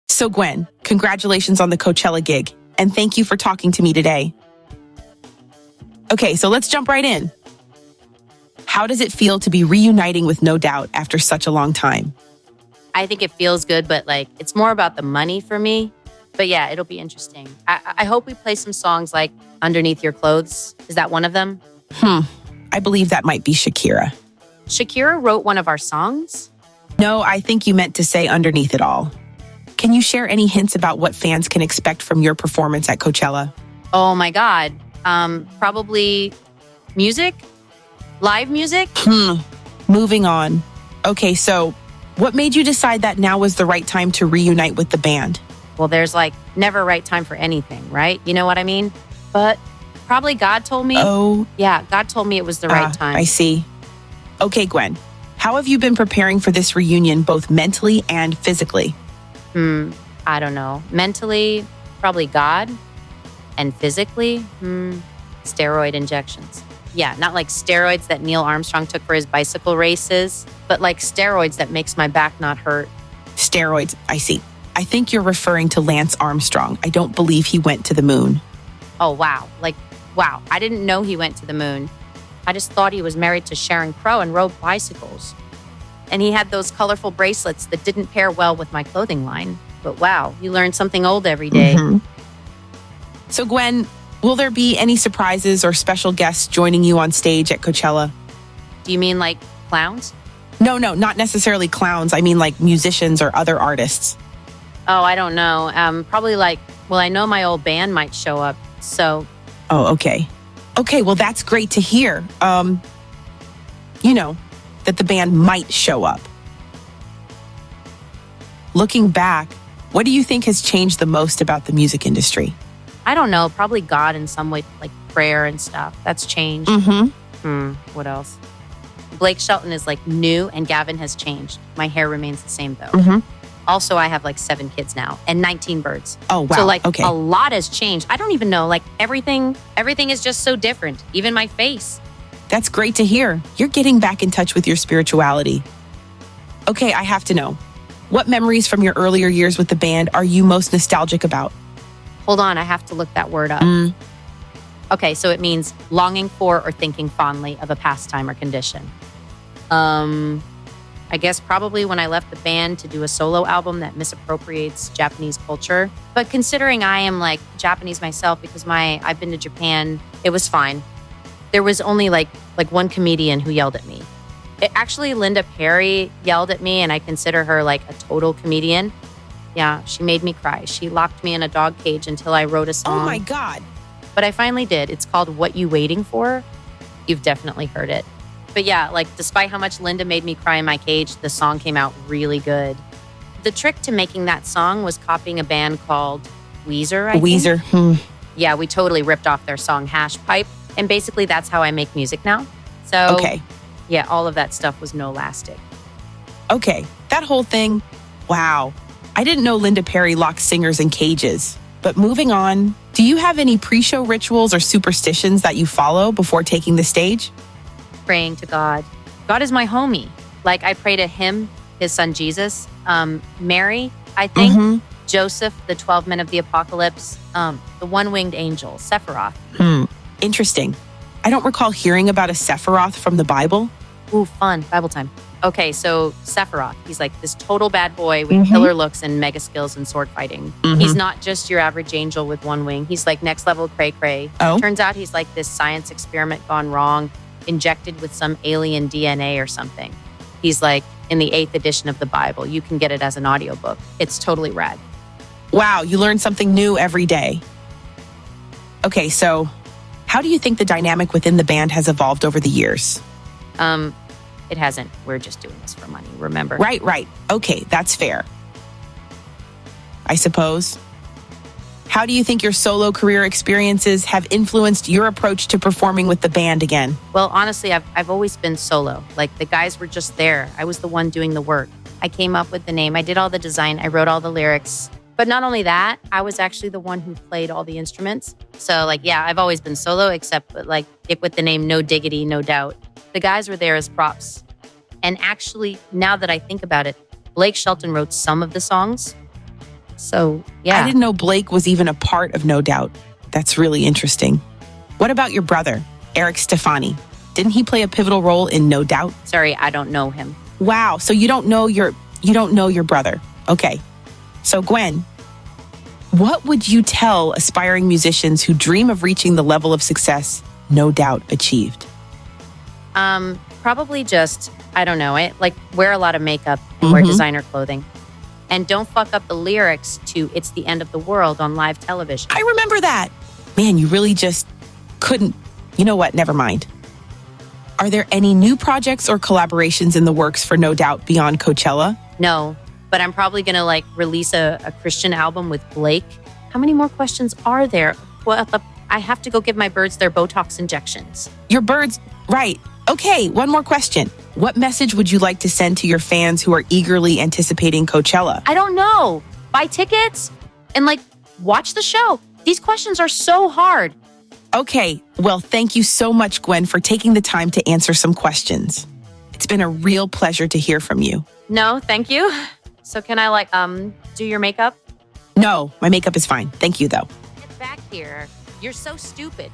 So Gwen, congratulations on the Coachella gig, and thank you for talking to me today. Okay, so let's jump right in. How does it feel to be reuniting with No Doubt after such a long time? I think it feels good, but it's more about the money for me. But yeah, it'll be interesting. I hope we play some songs like Underneath Your Clothes. Is that one of them? I believe that might be Shakira. Shakira wrote one of our songs? No, I think you meant to say Underneath It All. Can you share any hints about what fans can expect from your performance at Coachella? Oh my God. Probably music? Live music? Moving on. Okay, so what made you decide that now was the right time to reunite with the band? Well, there's never a right time for anything, right? You know what I mean? But probably God told me. Oh. Yeah, God told me it was the right time. I see. Okay, Gwen, how have you been preparing for this reunion both mentally and physically? I don't know. Mentally, probably God. And physically, steroid injections. Yeah, not like steroids that Neil Armstrong took for his bicycle races, but like steroids that makes my back not hurt. Steroids, I see. I think you're referring to Lance Armstrong. I don't believe he went to the moon. Oh, wow. Wow. I didn't know he went to the moon. I just thought he was married to Sharon Crow and rode bicycles. And he had those colorful bracelets that didn't pair well with my clothing line. But wow, you learn something old every day. So Gwen, will there be any surprises or special guests joining you on stage at Coachella? Do you mean like clowns? No, not necessarily clowns. I mean like musicians or other artists. Oh, I don't know. Probably I know my old band might show up, so. Oh, okay. Okay, well, that's great to hear. That the band might show up. Looking back, what do you think has changed the most about the music industry? I don't know. Probably God in some way, like prayer and stuff. That's changed. What else? Blake Shelton is new and Gavin has changed. My hair remains the same though. Also, I have 7 kids now and 19 birds. Oh, wow. So okay. A lot has changed. I don't even know. Everything is just so different. Even my face. That's great to hear. You're getting back in touch with your spirituality. Okay, I have to know. What memories from your earlier years with the band are you most nostalgic about? Hold on, I have to look that word up. Okay, so it means longing for or thinking fondly of a pastime or condition. I guess probably when I left the band to do a solo album that misappropriates Japanese culture. But considering I am Japanese myself because I've been to Japan, it was fine. There was only one comedian who yelled at me. Actually, Linda Perry yelled at me and I consider her a total comedian. Yeah, she made me cry. She locked me in a dog cage until I wrote a song. Oh my God. But I finally did. It's called What You Waiting For? You've definitely heard it. But yeah, despite how much Linda made me cry in my cage, the song came out really good. The trick to making that song was copying a band called Weezer, I think. Weezer. Yeah, we totally ripped off their song Hash Pipe. And basically that's how I make music now. So okay. Yeah, all of that stuff was no lastic. Okay, that whole thing, wow. I didn't know Linda Perry locked singers in cages. But moving on, do you have any pre-show rituals or superstitions that you follow before taking the stage? Praying to God. God is my homie. I pray to him, his son Jesus, Mary, I think, Joseph, the 12 men of the apocalypse, the one-winged angel, Sephiroth. Interesting. I don't recall hearing about a Sephiroth from the Bible. Ooh, fun. Bible time. Okay, so Sephiroth, he's this total bad boy with killer looks and mega skills in sword fighting. He's not just your average angel with one wing. He's next level cray-cray. Oh. Turns out he's this science experiment gone wrong, injected with some alien DNA or something. He's in the 8th edition of the Bible. You can get it as an audiobook. It's totally rad. Wow, you learn something new every day. Okay, so how do you think the dynamic within the band has evolved over the years? It hasn't. We're just doing this for money, remember? Right. Okay, that's fair. I suppose. How do you think your solo career experiences have influenced your approach to performing with the band again? Well, honestly, I've always been solo. The guys were just there. I was the one doing the work. I came up with the name. I did all the design. I wrote all the lyrics. But not only that, I was actually the one who played all the instruments. So yeah, I've always been solo, except with the name No Diggity, No Doubt. The guys were there as props. And actually, now that I think about it, Blake Shelton wrote some of the songs. So, yeah. I didn't know Blake was even a part of No Doubt. That's really interesting. What about your brother, Eric Stefani? Didn't he play a pivotal role in No Doubt? Sorry, I don't know him. Wow, so you don't know your brother. Okay. So Gwen, what would you tell aspiring musicians who dream of reaching the level of success No Doubt achieved? Probably just, I don't know it. Like, wear a lot of makeup and wear designer clothing. And don't fuck up the lyrics to It's the End of the World on live television. I remember that. Man, you really just couldn't. You know what? Never mind. Are there any new projects or collaborations in the works for No Doubt beyond Coachella? No, but I'm probably going to release a Christian album with Blake. How many more questions are there? Well, I have to go give my birds their Botox injections. Your birds, right. Okay, one more question. What message would you like to send to your fans who are eagerly anticipating Coachella? I don't know. Buy tickets and watch the show. These questions are so hard. Okay, well, thank you so much, Gwen, for taking the time to answer some questions. It's been a real pleasure to hear from you. No, thank you. So can I do your makeup? No, my makeup is fine. Thank you, though. Get back here. You're so stupid.